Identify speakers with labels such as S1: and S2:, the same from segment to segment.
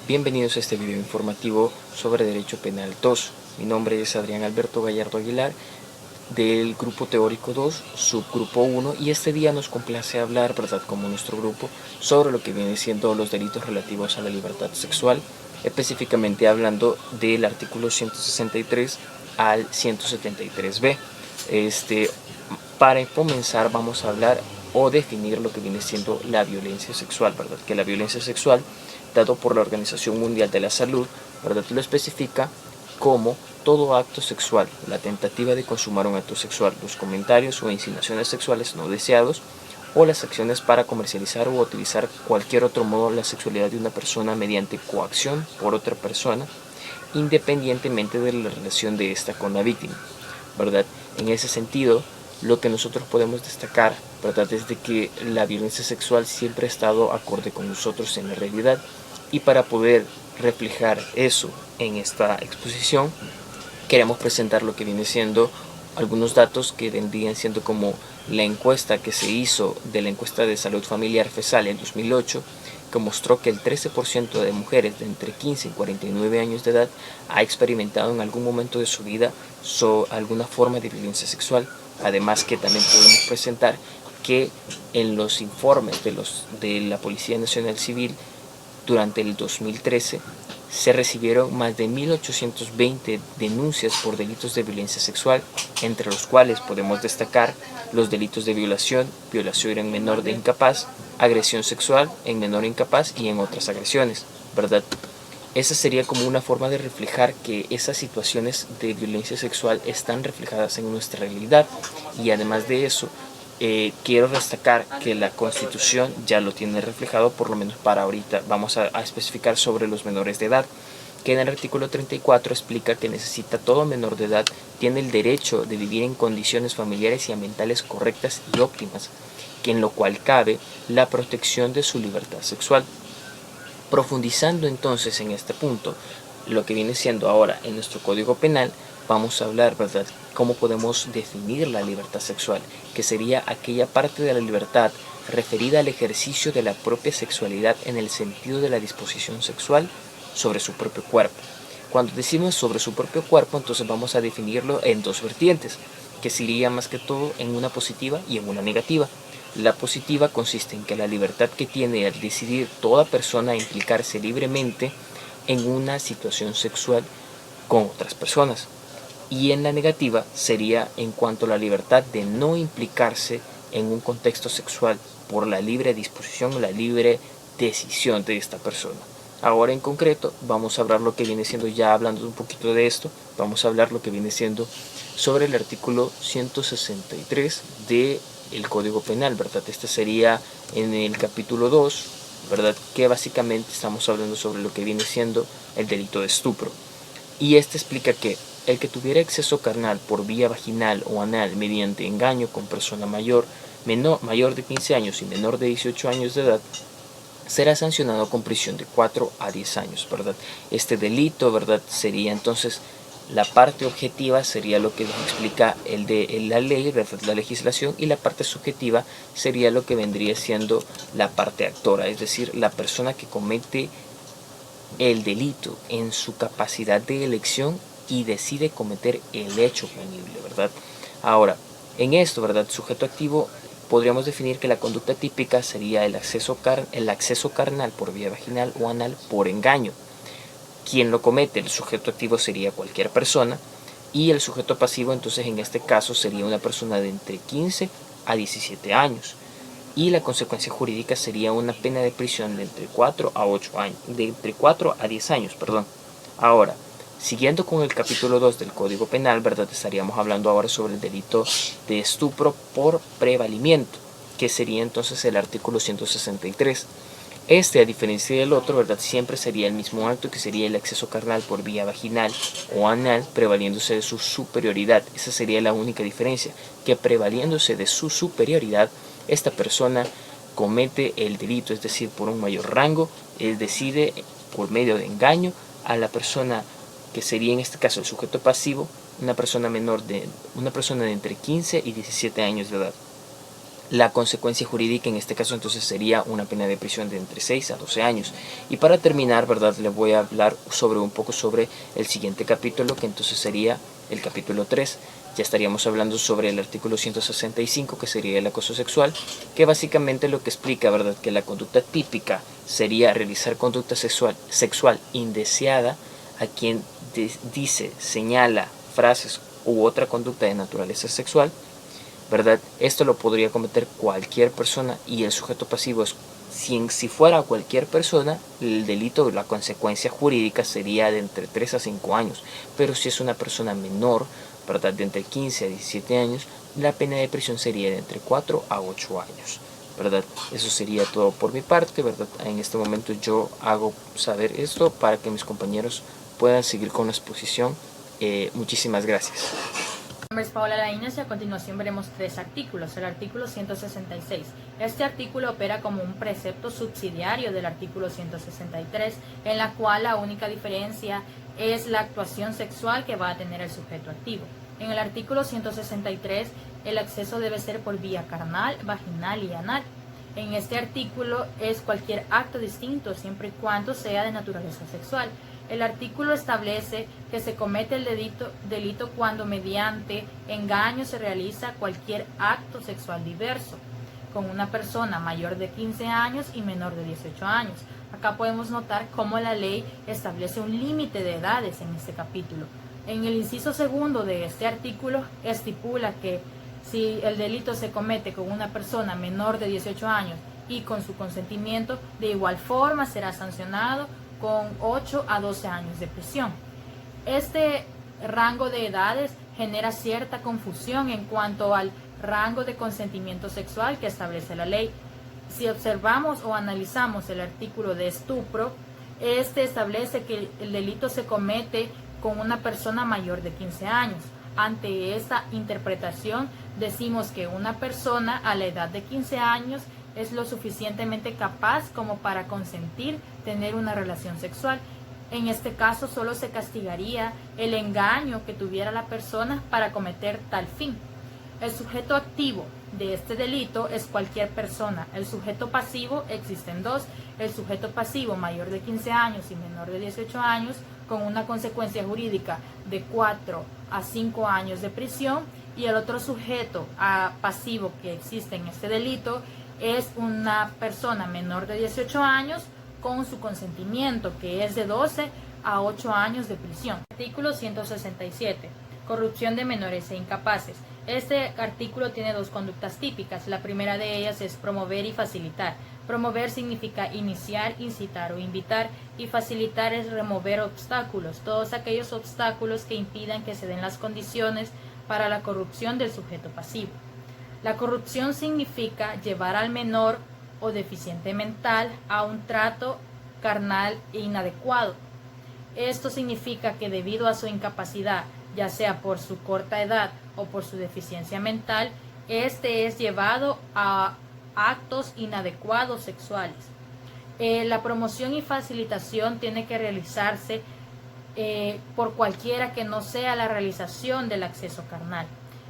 S1: Bienvenidos a este video informativo sobre Derecho Penal 2. Mi nombre es Adrián Alberto Gallardo Aguilar del Grupo Teórico 2, Subgrupo 1, y este día nos complace hablar, ¿verdad?, como nuestro grupo, sobre lo que viene siendo los delitos relativos a la libertad sexual, específicamente hablando del artículo 163 al 173b. Para comenzar vamos a hablar o definir lo que viene siendo la violencia sexual, ¿verdad? Que la violencia sexual, dado por la Organización Mundial de la Salud, ¿verdad?, lo especifica como todo acto sexual, la tentativa de consumar un acto sexual, los comentarios o insinuaciones sexuales no deseados, o las acciones para comercializar o utilizar cualquier otro modo la sexualidad de una persona mediante coacción por otra persona, independientemente de la relación de esta con la víctima, ¿verdad? En ese sentido, lo que nosotros podemos destacar, ¿verdad?, es de que la violencia sexual siempre ha estado acorde con nosotros en la realidad, y para poder reflejar eso en esta exposición queremos presentar lo que viene siendo algunos datos que vendrían siendo como la encuesta que se hizo de la encuesta de salud familiar FESAL en 2008, que mostró que el 13% de mujeres de entre 15 y 49 años de edad ha experimentado en algún momento de su vida alguna forma de violencia sexual. Además que también podemos presentar que en los informes de la Policía Nacional Civil durante el 2013 se recibieron más de 1.820 denuncias por delitos de violencia sexual, entre los cuales podemos destacar los delitos de violación, violación en menor de incapaz, agresión sexual en menor incapaz y en otras agresiones, ¿verdad? Esa sería como una forma de reflejar que esas situaciones de violencia sexual están reflejadas en nuestra realidad. Y además de eso, quiero destacar que la Constitución ya lo tiene reflejado, por lo menos para ahorita. Vamos a especificar sobre los menores de edad, que en el artículo 34 explica que necesita todo menor de edad tiene el derecho de vivir en condiciones familiares y ambientales correctas y óptimas, que en lo cual cabe la protección de su libertad sexual. Profundizando entonces en este punto, lo que viene siendo ahora en nuestro Código Penal, vamos a hablar, ¿verdad?, cómo podemos definir la libertad sexual, que sería aquella parte de la libertad referida al ejercicio de la propia sexualidad en el sentido de la disposición sexual sobre su propio cuerpo. Cuando decimos sobre su propio cuerpo, entonces vamos a definirlo en dos vertientes, que sería más que todo en una positiva y en una negativa. La positiva consiste en que la libertad que tiene al decidir toda persona a implicarse libremente en una situación sexual con otras personas. Y en la negativa sería en cuanto a la libertad de no implicarse en un contexto sexual por la libre disposición, la libre decisión de esta persona. Ahora en concreto vamos a hablar lo que viene siendo, ya hablando un poquito de esto, vamos a hablar lo que viene siendo sobre el artículo 163 del Código Penal, ¿verdad? Este sería en el capítulo 2, ¿verdad?, que básicamente estamos hablando sobre lo que viene siendo el delito de estupro. Y este explica que el que tuviera exceso carnal por vía vaginal o anal mediante engaño con persona mayor de 15 años y menor de 18 años de edad, será sancionado con prisión de 4 a 10 años, ¿verdad? Este delito, ¿verdad?, sería entonces la parte objetiva, sería lo que nos explica la ley, la legislación, y la parte subjetiva sería lo que vendría siendo la parte actora, es decir, la persona que comete el delito en su capacidad de elección y decide cometer el hecho punible, ¿verdad? Ahora, en esto, ¿verdad?, sujeto activo, podríamos definir que la conducta típica sería el acceso carnal por vía vaginal o anal por engaño. Quien lo comete, el sujeto activo, sería cualquier persona, y el sujeto pasivo entonces en este caso sería una persona de entre 15 a 17 años. Y la consecuencia jurídica sería una pena de prisión de entre 4 a 8 años, de entre 4 a 10 años, perdón. Ahora, siguiendo con el capítulo 2 del Código Penal, ¿verdad?, estaríamos hablando ahora sobre el delito de estupro por prevalimiento, que sería entonces el artículo 163. Este, a diferencia del otro, ¿verdad?, siempre sería el mismo acto, que sería el acceso carnal por vía vaginal o anal, prevaliéndose de su superioridad. Esa sería la única diferencia, que prevaliéndose de su superioridad, esta persona comete el delito, es decir, por un mayor rango, él decide por medio de engaño a la persona que sería en este caso el sujeto pasivo, una persona de entre 15 y 17 años de edad. La consecuencia jurídica en este caso entonces sería una pena de prisión de entre 6 a 12 años. Y para terminar, ¿verdad? Les voy a hablar un poco sobre el siguiente capítulo, que entonces sería el capítulo 3. Ya estaríamos hablando sobre el artículo 165, que sería el acoso sexual, que básicamente lo que explica, ¿verdad? Que la conducta típica sería realizar conducta sexual indeseada a quien dice, señala frases u otra conducta de naturaleza sexual, ¿verdad? Esto lo podría cometer cualquier persona y el sujeto pasivo es, si fuera cualquier persona, el delito, la consecuencia jurídica sería de entre 3 a 5 años, pero si es una persona menor, ¿verdad? De entre 15 a 17 años, la pena de prisión sería de entre 4 a 8 años, ¿verdad? Eso sería todo por mi parte, ¿verdad? En este momento yo hago saber esto para que mis compañeros puedan seguir con la exposición. Muchísimas gracias.
S2: Mi nombre es Paola Laínez y a continuación veremos 3 artículos. El artículo 166. Este artículo opera como un precepto subsidiario del artículo 163, en la cual la única diferencia es la actuación sexual que va a tener el sujeto activo. En el artículo 163, el acceso debe ser por vía carnal, vaginal y anal. En este artículo es cualquier acto distinto siempre y cuando sea de naturaleza sexual. El artículo establece que se comete el delito cuando mediante engaño se realiza cualquier acto sexual diverso con una persona mayor de 15 años y menor de 18 años. Acá podemos notar cómo la ley establece un límite de edades en este capítulo. En el inciso segundo de este artículo estipula que si el delito se comete con una persona menor de 18 años y con su consentimiento, de igual forma será sancionado con 8 a 12 años de prisión. Este rango de edades genera cierta confusión en cuanto al rango de consentimiento sexual que establece la ley. Si observamos o analizamos el artículo de estupro, este establece que el delito se comete con una persona mayor de 15 años. Ante esta interpretación, decimos que una persona a la edad de 15 años es lo suficientemente capaz como para consentir tener una relación sexual. En este caso solo se castigaría el engaño que tuviera la persona para cometer tal fin. El sujeto activo de este delito es cualquier persona. El sujeto pasivo existen dos: el sujeto pasivo mayor de 15 años y menor de 18 años con una consecuencia jurídica de 4 a 5 años de prisión, y el otro sujeto pasivo que existe en este delito es una persona menor de 18 años con su consentimiento, que es de 12 a 8 años de prisión. Artículo 167. Corrupción de menores e incapaces. Este artículo tiene 2 conductas típicas. La primera de ellas es promover y facilitar. Promover significa iniciar, incitar o invitar, y facilitar es remover obstáculos, todos aquellos obstáculos que impidan que se den las condiciones para la corrupción del sujeto pasivo. La corrupción significa llevar al menor o deficiente mental a un trato carnal e inadecuado. Esto significa que debido a su incapacidad, ya sea por su corta edad o por su deficiencia mental, este es llevado a actos inadecuados sexuales. La promoción y facilitación tiene que realizarse por cualquiera que no sea la realización del acceso carnal.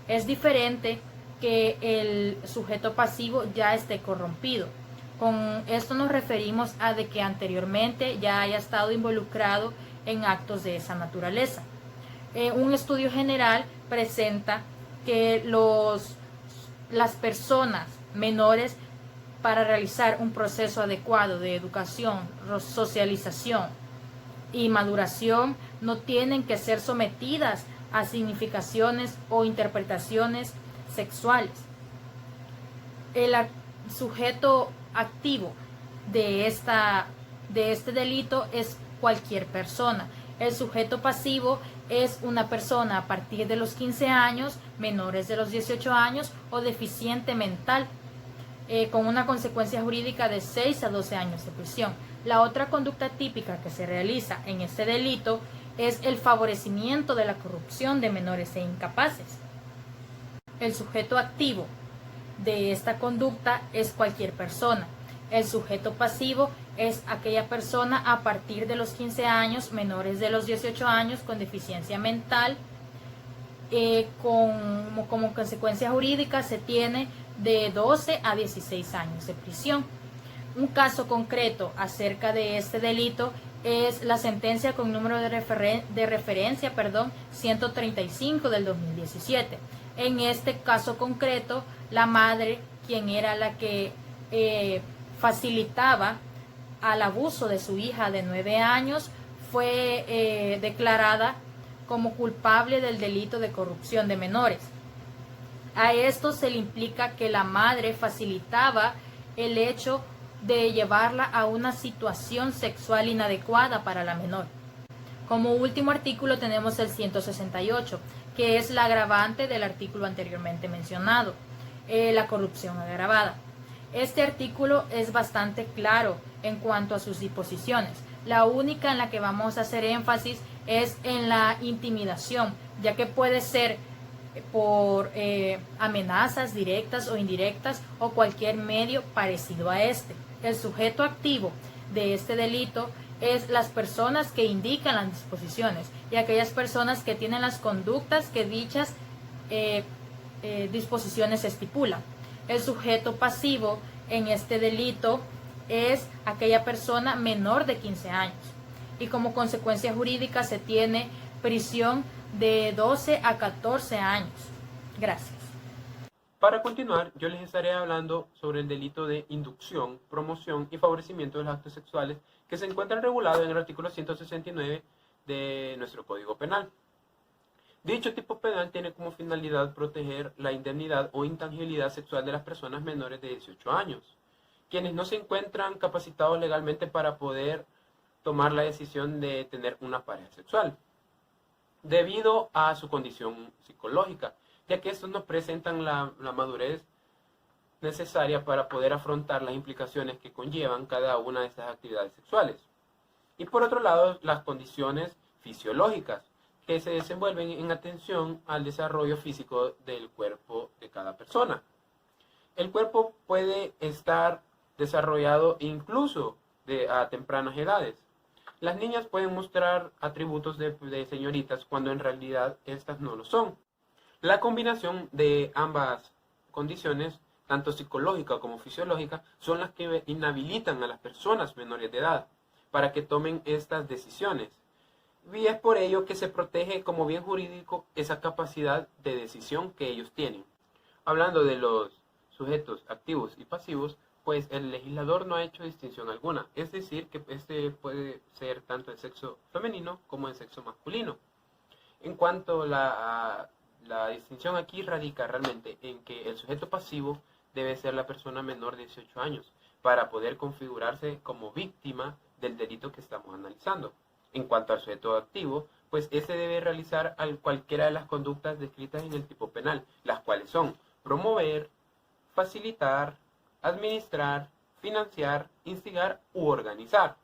S2: Es diferente que el sujeto pasivo ya esté corrompido. Con esto nos referimos a de que anteriormente ya haya estado involucrado en actos de esa naturaleza. Un estudio general presenta que las personas menores, para realizar un proceso adecuado de educación, socialización y maduración, no tienen que ser sometidas a significaciones o interpretaciones sexuales. El sujeto activo de este delito es cualquier persona. El sujeto pasivo es una persona a partir de los 15 años, menores de los 18 años o deficiente mental, con una consecuencia jurídica de 6 a 12 años de prisión. La otra conducta típica que se realiza en este delito es el favorecimiento de la corrupción de menores e incapaces. El sujeto activo de esta conducta es cualquier persona. El sujeto pasivo es aquella persona a partir de los 15 años, menores de los 18 años, con deficiencia mental, como consecuencia jurídica se tiene de 12 a 16 años de prisión. Un caso concreto acerca de este delito es la sentencia con número de referencia 135 del 2017. En este caso concreto, la madre, quien era la que facilitaba al abuso de su hija de 9 años, fue declarada como culpable del delito de corrupción de menores. A esto se le implica que la madre facilitaba el hecho de llevarla a una situación sexual inadecuada para la menor. Como último artículo tenemos el 168, que es la agravante del artículo anteriormente mencionado, la corrupción agravada. Este artículo es bastante claro en cuanto a sus disposiciones. La única en la que vamos a hacer énfasis es en la intimidación, ya que puede ser por amenazas directas o indirectas o cualquier medio parecido a este. El sujeto activo de este delito es las personas que indican las disposiciones y aquellas personas que tienen las conductas que dichas disposiciones estipulan. El sujeto pasivo en este delito es aquella persona menor de 15 años y como consecuencia jurídica se tiene prisión de 12 a 14 años. Gracias.
S3: Para continuar, yo les estaré hablando sobre el delito de inducción, promoción y favorecimiento de los actos sexuales que se encuentran regulados en el artículo 169 de nuestro Código Penal. Dicho tipo penal tiene como finalidad proteger la indemnidad o intangibilidad sexual de las personas menores de 18 años, quienes no se encuentran capacitados legalmente para poder tomar la decisión de tener una pareja sexual, debido a su condición psicológica, ya que estos no presentan la madurez necesaria para poder afrontar las implicaciones que conllevan cada una de estas actividades sexuales. Y por otro lado, las condiciones fisiológicas, que se desenvuelven en atención al desarrollo físico del cuerpo de cada persona. El cuerpo puede estar desarrollado incluso a tempranas edades. Las niñas pueden mostrar atributos de señoritas cuando en realidad estas no lo son. La combinación de ambas condiciones, tanto psicológica como fisiológica, son las que inhabilitan a las personas menores de edad para que tomen estas decisiones. Y es por ello que se protege como bien jurídico esa capacidad de decisión que ellos tienen. Hablando de los sujetos activos y pasivos, pues el legislador no ha hecho distinción alguna. Es decir, que este puede ser tanto el sexo femenino como el sexo masculino. En cuanto a la distinción aquí radica realmente en que el sujeto pasivo debe ser la persona menor de 18 años para poder configurarse como víctima del delito que estamos analizando. En cuanto al sujeto activo, pues ese debe realizar cualquiera de las conductas descritas en el tipo penal, las cuales son promover, facilitar, administrar, financiar, instigar u organizar.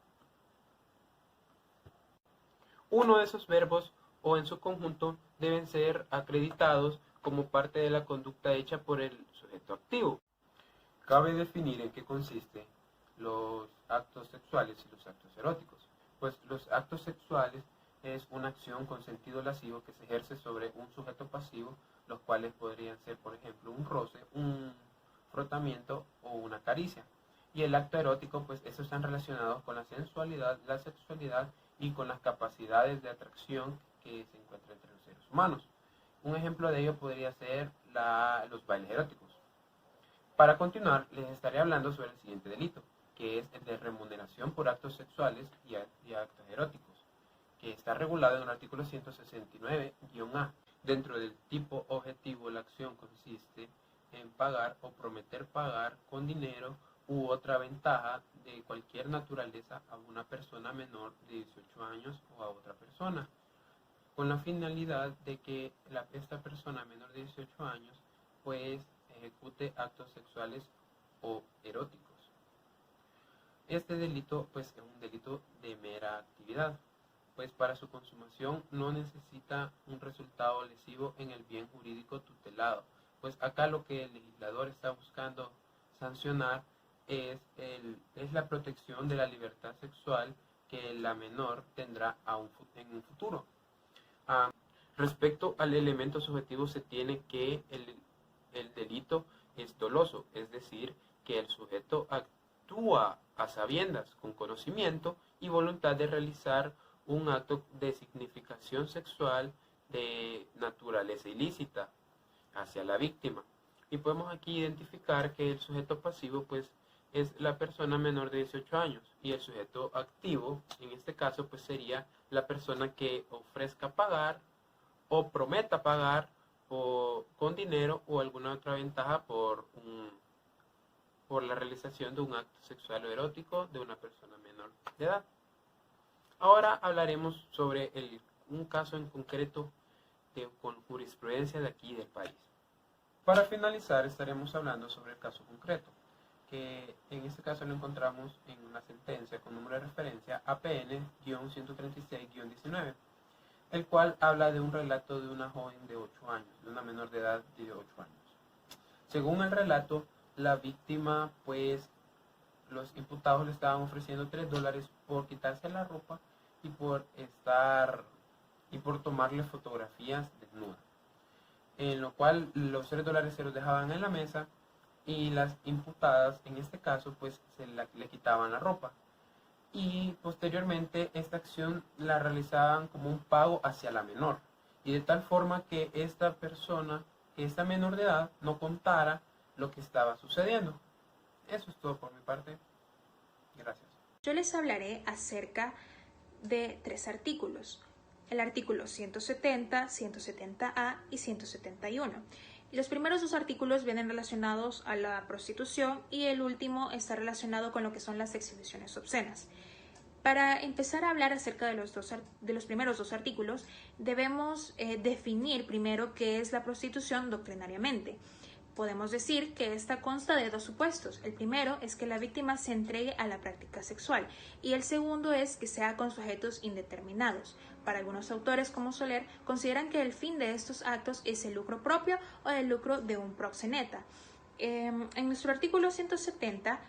S3: Uno de esos verbos o en su conjunto deben ser acreditados como parte de la conducta hecha por el sujeto activo. Cabe definir en qué consiste los actos sexuales y los actos eróticos. Pues los actos sexuales es una acción con sentido lascivo que se ejerce sobre un sujeto pasivo, los cuales podrían ser, por ejemplo, un roce, un frotamiento o una caricia. Y el acto erótico, pues esos están relacionados con la sensualidad, la sexualidad y con las capacidades de atracción que se encuentran entre los seres humanos. Un ejemplo de ello podría ser los bailes eróticos. Para continuar, les estaré hablando sobre el siguiente delito, que es el de remuneración por actos sexuales y actos eróticos, que está regulado en el artículo 169-A. Dentro del tipo objetivo, la acción consiste en pagar o prometer pagar con dinero u otra ventaja de cualquier naturaleza a una persona menor de 18 años o a otra persona, con la finalidad de que esta persona menor de 18 años pues ejecute actos sexuales o eróticos. Este delito pues es un delito de mera actividad, pues para su consumación no necesita un resultado lesivo en el bien jurídico tutelado. Pues acá lo que el legislador está buscando sancionar es la protección de la libertad sexual que la menor tendrá en un futuro. Respecto al elemento subjetivo se tiene que el delito es doloso, es decir, que el sujeto actúa a sabiendas, con conocimiento y voluntad de realizar un acto de significación sexual de naturaleza ilícita hacia la víctima. Y podemos aquí identificar que el sujeto pasivo pues es la persona menor de 18 años y el sujeto activo en este caso pues sería la persona que ofrezca pagar o prometa pagar con dinero o alguna otra ventaja por la realización de un acto sexual o erótico de una persona menor de edad. Ahora hablaremos sobre un caso en concreto con jurisprudencia de aquí del país. Para finalizar estaremos hablando sobre el caso concreto, que en este caso lo encontramos en una sentencia con número de referencia APN-136-19, el cual habla de un relato de una joven de 8 años, de una menor de edad de 8 años. Según el relato, la víctima, pues, los imputados le estaban ofreciendo $3 por quitarse la ropa y por tomarle fotografías desnudas. En lo cual los $3 se los dejaban en la mesa y las imputadas, en este caso, pues, le quitaban la ropa. Y posteriormente esta acción la realizaban como un pago hacia la menor. Y de tal forma que esta menor de edad, no contara lo que estaba sucediendo. Eso es todo por mi parte. Gracias.
S4: Yo les hablaré acerca de 3 artículos. El artículo 170, 170A y 171. Los primeros 2 artículos vienen relacionados a la prostitución y el último está relacionado con lo que son las exhibiciones obscenas. Para empezar a hablar acerca de los primeros 2 artículos, debemos definir primero qué es la prostitución doctrinariamente. Podemos decir que esta consta de 2 supuestos. El primero es que la víctima se entregue a la práctica sexual y el segundo es que sea con sujetos indeterminados. Para algunos autores, como Soler, consideran que el fin de estos actos es el lucro propio o el lucro de un proxeneta. En nuestro artículo 170,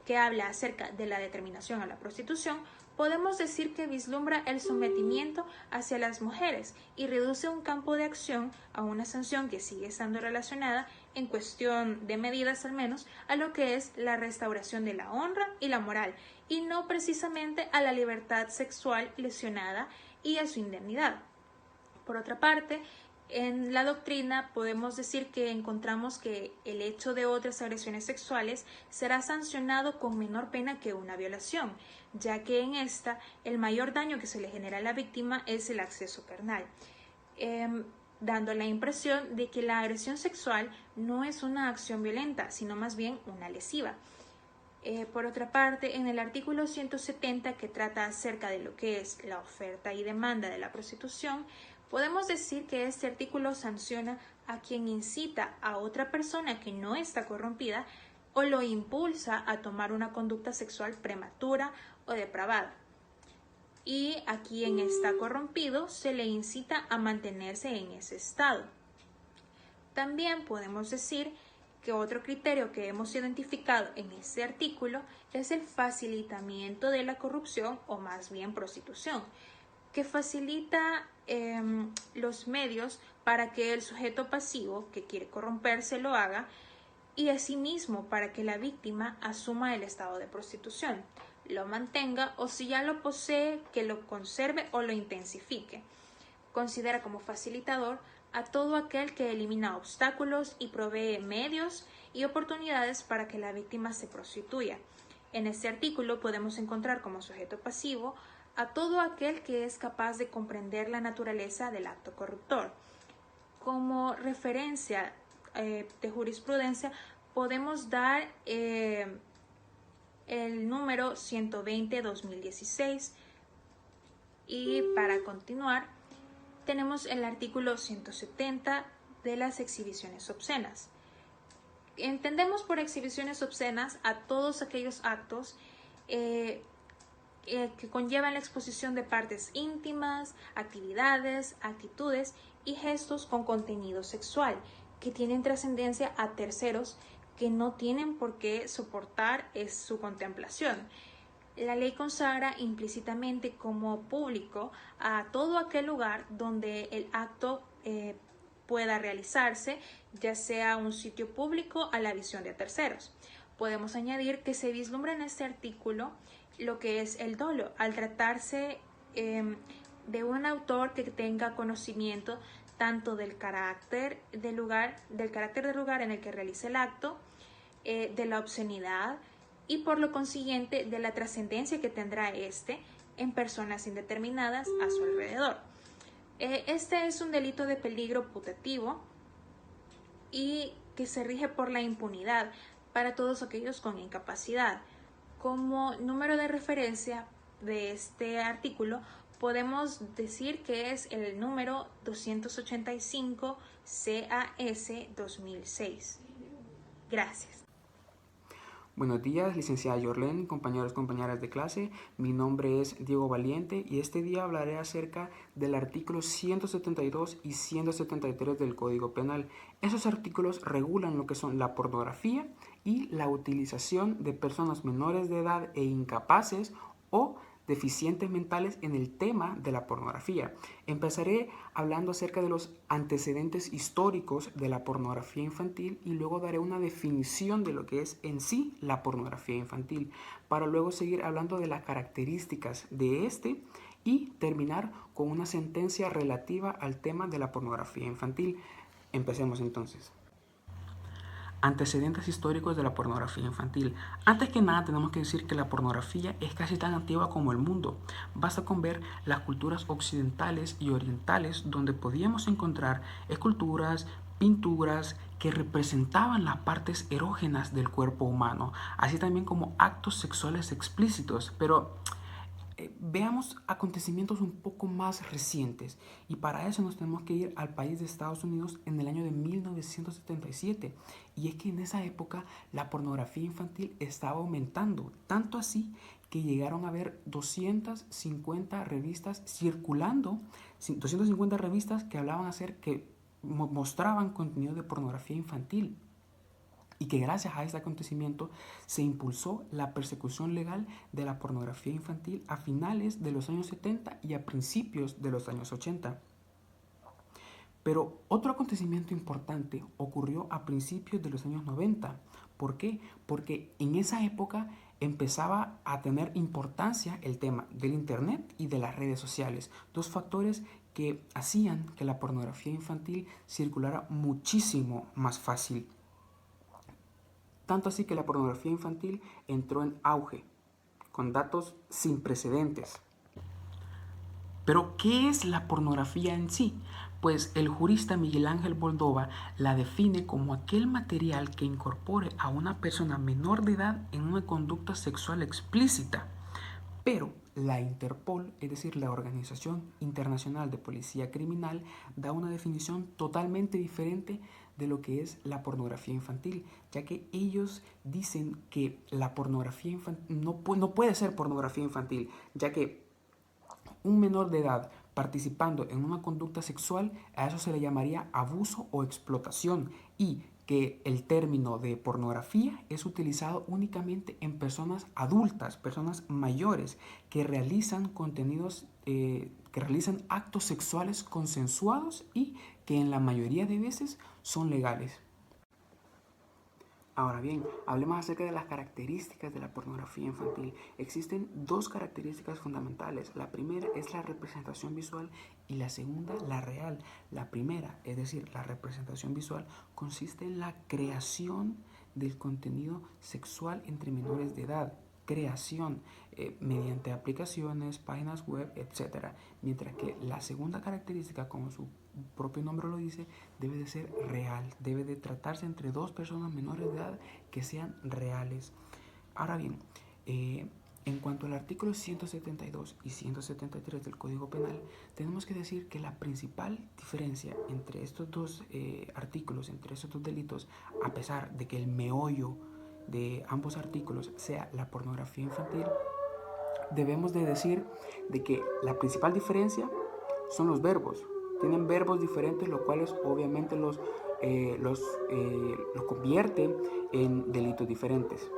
S4: que habla acerca de la determinación a la prostitución, podemos decir que vislumbra el sometimiento hacia las mujeres y reduce un campo de acción a una sanción que sigue estando relacionada, en cuestión de medidas al menos, a lo que es la restauración de la honra y la moral, y no precisamente a la libertad sexual lesionada y a su indemnidad. Por otra parte, en la doctrina podemos decir que encontramos que el hecho de otras agresiones sexuales será sancionado con menor pena que una violación, ya que en esta el mayor daño que se le genera a la víctima es el acceso carnal, dando la impresión de que la agresión sexual no es una acción violenta, sino más bien una lesiva. Por otra parte, en el artículo 170, que trata acerca de lo que es la oferta y demanda de la prostitución, podemos decir que este artículo sanciona a quien incita a otra persona que no está corrompida o lo impulsa a tomar una conducta sexual prematura o depravada. Y a quien está corrompido se le incita a mantenerse en ese estado. También podemos decir que otro criterio que hemos identificado en este artículo es el facilitamiento de la corrupción o más bien prostitución, que facilita los medios para que el sujeto pasivo que quiere corromperse lo haga y asimismo para que la víctima asuma el estado de prostitución, lo mantenga o si ya lo posee que lo conserve o lo intensifique. Considera como facilitador a todo aquel que elimina obstáculos y provee medios y oportunidades para que la víctima se prostituya. En este artículo podemos encontrar como sujeto pasivo a todo aquel que es capaz de comprender la naturaleza del acto corruptor. Como referencia de jurisprudencia podemos dar el número 120/2016 y para continuar tenemos el artículo 170 de las exhibiciones obscenas. Entendemos por exhibiciones obscenas a todos aquellos actos que conllevan la exposición de partes íntimas, actividades, actitudes y gestos con contenido sexual que tienen trascendencia a terceros que no tienen por qué soportar su contemplación. La ley consagra implícitamente como público a todo aquel lugar donde el acto pueda realizarse, ya sea un sitio público a la visión de terceros. Podemos añadir que se vislumbra en este artículo lo que es el dolo, al tratarse de un autor que tenga conocimiento tanto del carácter del lugar en el que realiza el acto, de la obscenidad y por lo consiguiente de la trascendencia que tendrá este en personas indeterminadas a su alrededor. Este es un delito de peligro putativo y que se rige por la impunidad para todos aquellos con incapacidad. Como número de referencia de este artículo, podemos decir que es el número 285 CAS 2006. Gracias.
S5: Buenos días, licenciada Yorlen, compañeros y compañeras de clase. Mi nombre es Diego Valiente y este día hablaré acerca del artículo 172 y 173 del Código Penal. Esos artículos regulan lo que son la pornografía y la utilización de personas menores de edad e incapaces o deficientes mentales en el tema de la pornografía. Empezaré hablando acerca de los antecedentes históricos de la pornografía infantil y luego daré una definición de lo que es en sí la pornografía infantil, para luego seguir hablando de las características de este y terminar con una sentencia relativa al tema de la pornografía infantil. Empecemos entonces. Antecedentes históricos de la pornografía infantil. Antes que nada tenemos que decir que la pornografía es casi tan antigua como el mundo. Basta con ver las culturas occidentales y orientales donde podíamos encontrar esculturas, pinturas que representaban las partes erógenas del cuerpo humano, así también como actos sexuales explícitos, pero veamos acontecimientos un poco más recientes y para eso nos tenemos que ir al país de Estados Unidos en el año de 1977 y es que en esa época la pornografía infantil estaba aumentando, tanto así que llegaron a haber 250 revistas circulando, 250 revistas que hablaban que mostraban contenido de pornografía infantil. Y que gracias a este acontecimiento se impulsó la persecución legal de la pornografía infantil a finales de los años 70 y a principios de los años 80. Pero otro acontecimiento importante ocurrió a principios de los años 90. ¿Por qué? Porque en esa época empezaba a tener importancia el tema del internet y de las redes sociales, dos factores que hacían que la pornografía infantil circulara muchísimo más fácil. Tanto así que la pornografía infantil entró en auge, con datos sin precedentes. Pero, ¿qué es la pornografía en sí? Pues el jurista Miguel Ángel Moldova la define como aquel material que incorpore a una persona menor de edad en una conducta sexual explícita. Pero la Interpol, es decir, la Organización Internacional de Policía Criminal, da una definición totalmente diferente de lo que es la pornografía infantil, ya que ellos dicen que la pornografía infantil no puede ser pornografía infantil, ya que un menor de edad participando en una conducta sexual, a eso se le llamaría abuso o explotación, y que el término de pornografía es utilizado únicamente en personas adultas, personas mayores, que realizan contenidos, que realizan actos sexuales consensuados y que en la mayoría de veces son legales. Ahora bien, hablemos acerca de las características de la pornografía infantil. Existen dos características fundamentales. La primera es la representación visual y la segunda, la real. La primera, es decir, la representación visual, consiste en la creación del contenido sexual entre menores de edad. Creación mediante aplicaciones, páginas web, etc. Mientras que la segunda característica, como su propio nombre lo dice, debe de ser real, debe de tratarse entre dos personas menores de edad que sean reales. Ahora bien, en cuanto al artículo 172 y 173 del Código Penal, tenemos que decir que la principal diferencia entre estos dos artículos, entre estos dos delitos, a pesar de que el meollo de ambos artículos sea la pornografía infantil, debemos de decir de que la principal diferencia son los verbos. Tienen verbos diferentes, lo cual obviamente los convierte en delitos diferentes.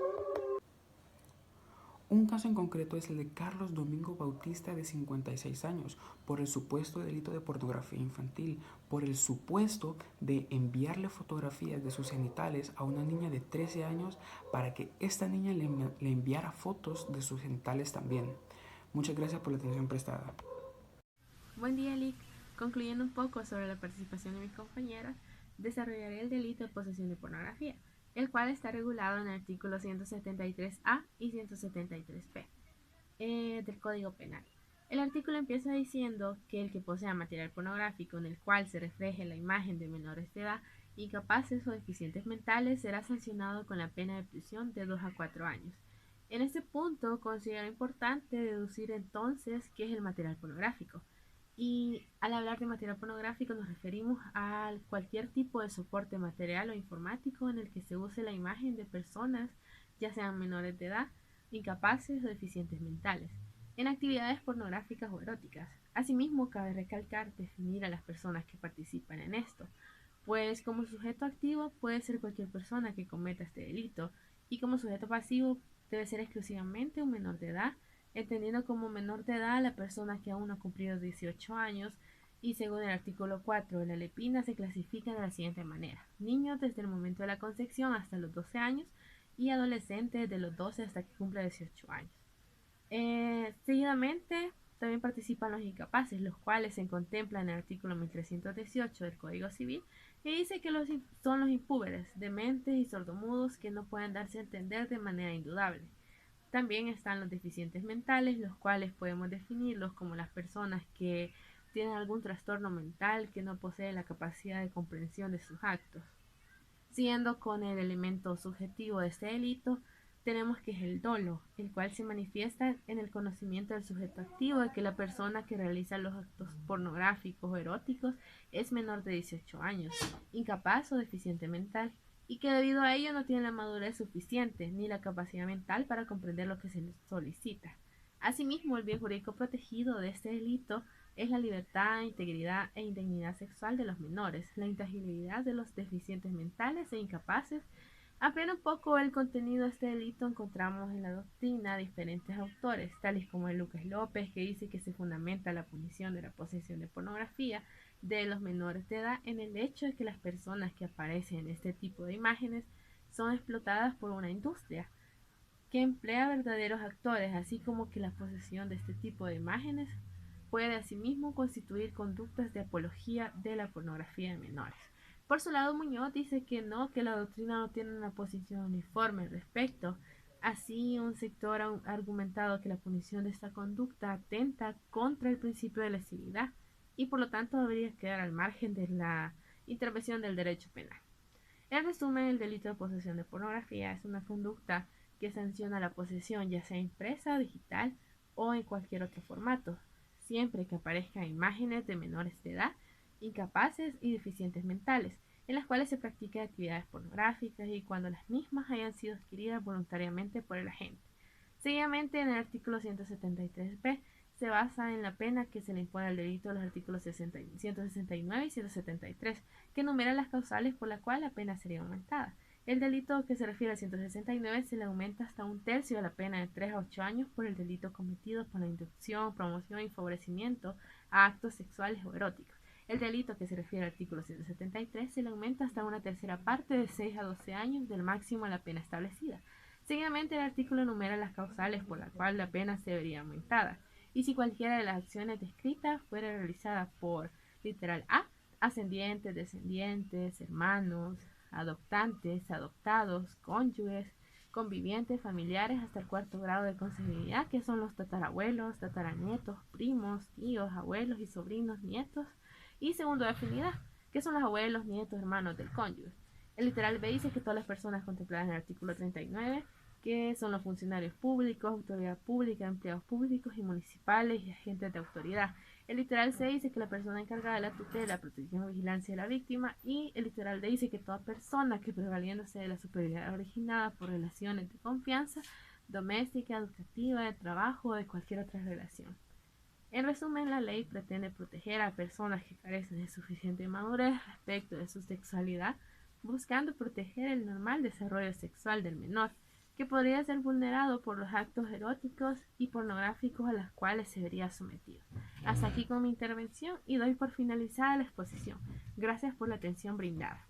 S5: Un caso en concreto es el de Carlos Domingo Bautista, de 56 años, por el supuesto delito de pornografía infantil, por el supuesto de enviarle fotografías de sus genitales a una niña de 13 años para que esta niña le enviara fotos de sus genitales también. Muchas gracias por la atención prestada.
S6: Buen día, Lick. Concluyendo un poco sobre la participación de mis compañeras, desarrollaré el delito de posesión de pornografía, el cual está regulado en el artículo 173A y 173B del Código Penal. El artículo empieza diciendo que el que posea material pornográfico en el cual se refleje la imagen de menores de edad incapaces o deficientes mentales será sancionado con la pena de prisión de 2 a 4 años. En este punto considero importante deducir entonces qué es el material pornográfico. Y al hablar de material pornográfico nos referimos a cualquier tipo de soporte material o informático en el que se use la imagen de personas, ya sean menores de edad, incapaces o deficientes mentales, en actividades pornográficas o eróticas. Asimismo, cabe recalcar definir a las personas que participan en esto, pues como sujeto activo puede ser cualquier persona que cometa este delito y como sujeto pasivo debe ser exclusivamente un menor de edad, entendiendo como menor de edad a la persona que aún no ha cumplido 18 años y según el artículo 4 de la LEPINA se clasifica de la siguiente manera: niños desde el momento de la concepción hasta los 12 años y adolescentes de los 12 hasta que cumpla 18 años. Seguidamente también participan los incapaces, los cuales se contemplan en el artículo 1318 del Código Civil, que dice que son los impúberes, dementes y sordomudos que no pueden darse a entender de manera indudable. También están los deficientes mentales, los cuales podemos definirlos como las personas que tienen algún trastorno mental que no posee la capacidad de comprensión de sus actos. Siguiendo con el elemento subjetivo de este delito, tenemos que es el dolo, el cual se manifiesta en el conocimiento del sujeto activo de que la persona que realiza los actos pornográficos o eróticos es menor de 18 años, incapaz o deficiente mental, y que debido a ello no tiene la madurez suficiente ni la capacidad mental para comprender lo que se les solicita. Asimismo, el bien jurídico protegido de este delito es la libertad, integridad e indignidad sexual de los menores, la intangibilidad de los deficientes mentales e incapaces. Ampliando un poco el contenido de este delito, encontramos en la doctrina diferentes autores, tales como el Lucas López, que dice que se fundamenta la punición de la posesión de pornografía de los menores de edad en el hecho de que las personas que aparecen en este tipo de imágenes son explotadas por una industria que emplea verdaderos actores, así como que la posesión de este tipo de imágenes puede asimismo constituir conductas de apología de la pornografía de menores. Por su lado, Muñoz dice que no, que la doctrina no tiene una posición uniforme al respecto. Así, un sector ha argumentado que la punición de esta conducta atenta contra el principio de lesividad y por lo tanto debería quedar al margen de la intervención del derecho penal. En resumen, el delito de posesión de pornografía es una conducta que sanciona la posesión, ya sea impresa, digital o en cualquier otro formato, siempre que aparezcan imágenes de menores de edad, incapaces y deficientes mentales, en las cuales se practican actividades pornográficas y cuando las mismas hayan sido adquiridas voluntariamente por el agente. Seguidamente, en el artículo 173b se basa en la pena que se le impone al delito de los artículos 169 y 173, que enumeran las causales por las cuales la pena sería aumentada. El delito que se refiere al 169 se le aumenta hasta un tercio de la pena de 3 a 8 años por el delito cometido por la inducción, promoción y favorecimiento a actos sexuales o eróticos. El delito que se refiere al artículo 173 se le aumenta hasta una tercera parte de 6 a 12 años del máximo a la pena establecida. Seguidamente, el artículo enumera las causales por las cuales la pena se vería aumentada, y si cualquiera de las acciones descritas fuera realizada por, literal A, ascendientes, descendientes, hermanos, adoptantes, adoptados, cónyuges, convivientes, familiares hasta el 4º grado de consanguinidad, que son los tatarabuelos, tataranietos, primos, tíos, abuelos y sobrinos, nietos, y segundo de afinidad, que son los abuelos, nietos, hermanos del cónyuge. El literal B dice que todas las personas contempladas en el artículo 39, que son los funcionarios públicos, autoridad pública, empleados públicos y municipales y agentes de autoridad. El literal C dice que la persona encargada de la tutela, protección y vigilancia de la víctima, y el literal D dice que toda persona que prevaliéndose de la superioridad originada por relaciones de confianza, doméstica, educativa, de trabajo o de cualquier otra relación. En resumen, la ley pretende proteger a personas que carecen de suficiente madurez respecto de su sexualidad, buscando proteger el normal desarrollo sexual del menor, que podría ser vulnerado por los actos eróticos y pornográficos a los cuales se vería sometido. Hasta aquí con mi intervención y doy por finalizada la exposición. Gracias por la atención brindada.